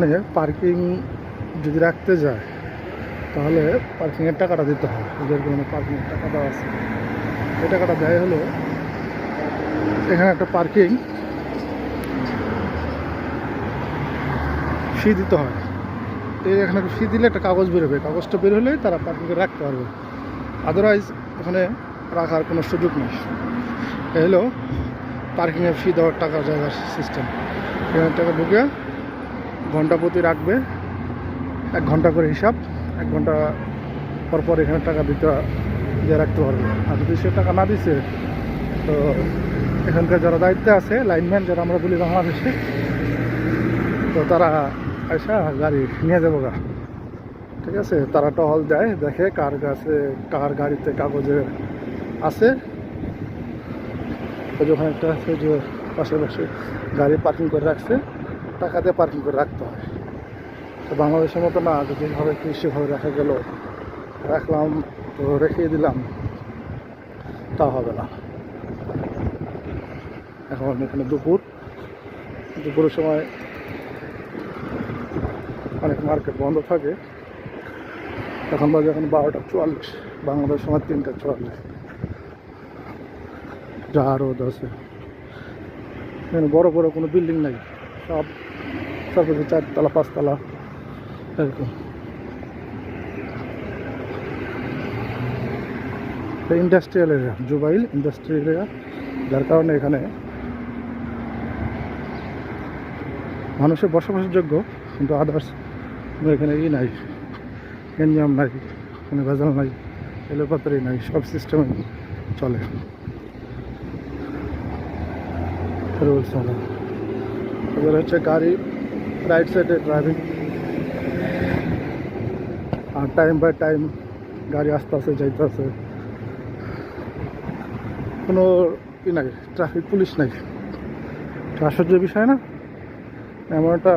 এখানে পার্কিং যদি রাখতে যায় তাহলে পার্কিংয়ের টাকাটা দিতে হয়। ওদের কোনো পার্কিংয়ের টাকা দেওয়া আছে, এই টাকাটা দেয় হলো এখানে একটা পার্কিং ফি দিতে হয়। এখানে ফি দিলে একটা কাগজ বেরোবে, কাগজটা বের হলে তারা পার্কিং করে রাখতে পারবে, আদারওয়াইজ ওখানে রাখার কোনো সুযোগ নেই। এ হলো পার্কিংয়ের ফি দেওয়ার টাকা জায়গার সিস্টেম। এখানে টাকা ঢুকে ঘন্টা প্রতি রাখবে, 1 ঘন্টা করে হিসাব, 1 ঘন্টা পর পর এখানে টাকা দিয়ে রাখতে পারবে। আর যদি সে টাকা না দিছে তো এখানকার যারা দায়িত্বে আছে, লাইনম্যান যারা আমরা বলি বাংলাদেশে, তো তারা এসে গাড়ি নিয়ে যাবো গা। ঠিক আছে, তারা টহল দেয়, দেখে কার কাছে কার গাড়িতে কাগজে আছে। ওখানে একটা আছে যে পাশাপাশি গাড়ি পার্কিং করে রাখছে, টাকা দিয়ে পার্কিং করে রাখতে হয়। তো বাংলাদেশের মতো না, যদি ভাবে কৃষিভাবে রাখা গেল, রাখলাম তো রেখে দিলাম, তা হবে না। এখন এখানে দুপুরের সময় অনেক মার্কেট বন্ধ থাকে। এখন বাজে এখন 12টা 44, বাংলাদেশ সময় 3টা 44। যা রোদ আছে, এখানে বড় বড় কোনো বিল্ডিং নাই, সব 4তলা 5তলা এরকম। Industrial area, Jubail industrial area, যার কারণে এখানে মানুষের বসবাসের যোগ্য, কিন্তু আদার্স এখানে নাই, গেঞ্জাম নাই, কোনো ভেজাল নাই, এলোপাতারি নাই, সব সিস্টেমে চলে। রুলস এবার হচ্ছে গাড়ি রাইট সাইডে ড্রাইভিং, আর টাইম বাই টাইম গাড়ি আস্তে আস্তে যাইতে আছে, কোনো নাই, ট্রাফিক পুলিশ নাই। আশ্চর্যের বিষয় না? এমন একটা